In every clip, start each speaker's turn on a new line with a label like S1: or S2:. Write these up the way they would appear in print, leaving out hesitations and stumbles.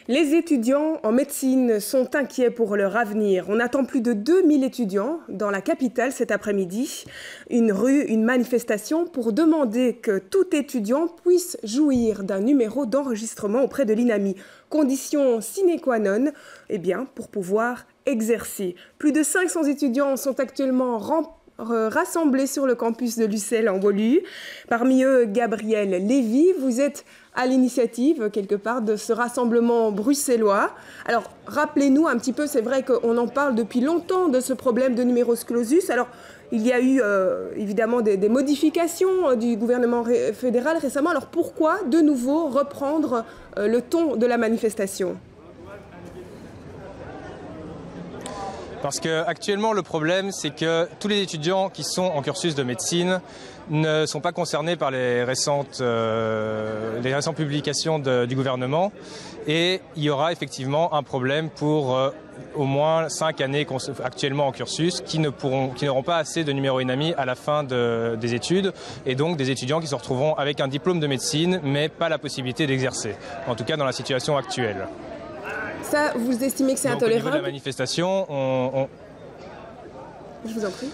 S1: Les étudiants en médecine sont inquiets pour leur avenir. On attend plus de 2000 étudiants dans la capitale cet après-midi. Une manifestation pour demander que tout étudiant puisse jouir d'un numéro d'enregistrement auprès de l'INAMI. Condition sine qua non, pour pouvoir exercer. Plus de 500 étudiants sont actuellement rassemblés sur le campus de l'UCL en Woluwe. Parmi eux, Gabriel Lévy, vous êtes à l'initiative, quelque part, de ce rassemblement bruxellois. Alors, rappelez-nous un petit peu, c'est vrai qu'on en parle depuis longtemps de ce problème de numerus clausus. Alors, il y a eu évidemment des modifications du gouvernement fédéral récemment. Alors, pourquoi de nouveau reprendre le ton de la manifestation ?
S2: Parce qu'actuellement, le problème, c'est que tous les étudiants qui sont en cursus de médecine ne sont pas concernés par les récentes publications du gouvernement. Et il y aura effectivement un problème pour au moins 5 années actuellement en cursus qui n'auront pas assez de numéro INAMI à la fin des études. Et donc des étudiants qui se retrouveront avec un diplôme de médecine, mais pas la possibilité d'exercer. En tout cas, dans la situation actuelle.
S1: Ça, vous estimez que c'est intolérable ?
S2: Au niveau de la manifestation,
S1: Je vous en prie.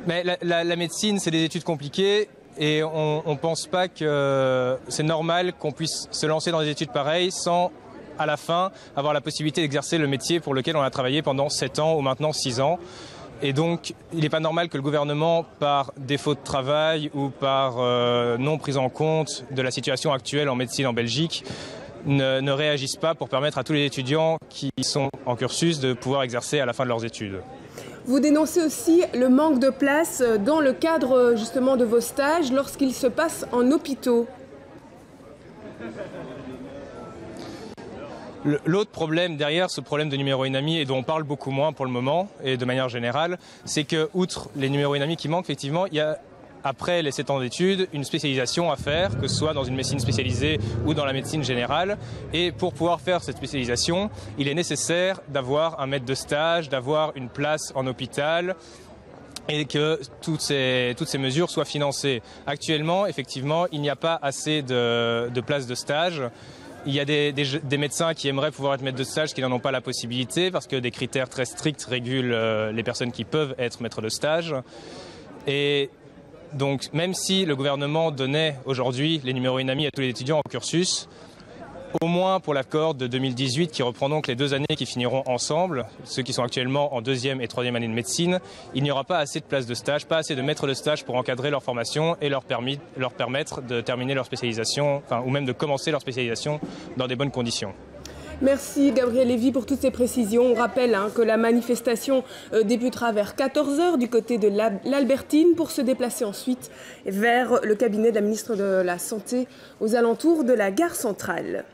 S2: Mais la médecine, c'est des études compliquées et on ne pense pas que c'est normal qu'on puisse se lancer dans des études pareilles sans, à la fin, avoir la possibilité d'exercer le métier pour lequel on a travaillé pendant 7 ans ou maintenant 6 ans. Et donc, il n'est pas normal que le gouvernement, par défaut de travail ou par non prise en compte de la situation actuelle en médecine en Belgique, ne réagissent pas pour permettre à tous les étudiants qui sont en cursus de pouvoir exercer à la fin de leurs études.
S1: Vous dénoncez aussi le manque de place dans le cadre justement de vos stages lorsqu'ils se passent en hôpitaux.
S2: L'autre problème derrière ce problème de numéro INAMI et dont on parle beaucoup moins pour le moment et de manière générale, c'est que outre les numéros INAMI qui manquent, effectivement, il y a après les 7 ans d'études, une spécialisation à faire, que ce soit dans une médecine spécialisée ou dans la médecine générale. Et pour pouvoir faire cette spécialisation, il est nécessaire d'avoir un maître de stage, d'avoir une place en hôpital et que toutes ces mesures soient financées. Actuellement, effectivement, il n'y a pas assez de places de stage. Il y a des médecins qui aimeraient pouvoir être maîtres de stage qui n'en ont pas la possibilité parce que des critères très stricts régulent les personnes qui peuvent être maîtres de stage. Et donc, même si le gouvernement donnait aujourd'hui les numéros INAMI à tous les étudiants en cursus, au moins pour la cohorte de 2018, qui reprend donc les 2 années qui finiront ensemble, ceux qui sont actuellement en 2e et 3e année de médecine, il n'y aura pas assez de places de stage, pas assez de maîtres de stage pour encadrer leur formation et leur permettre de terminer leur spécialisation, ou même de commencer leur spécialisation dans des bonnes conditions.
S1: Merci Gabriel Lévy pour toutes ces précisions. On rappelle que la manifestation débutera vers 14 h du côté de l'Albertine pour se déplacer ensuite vers le cabinet de la ministre de la Santé aux alentours de la gare centrale.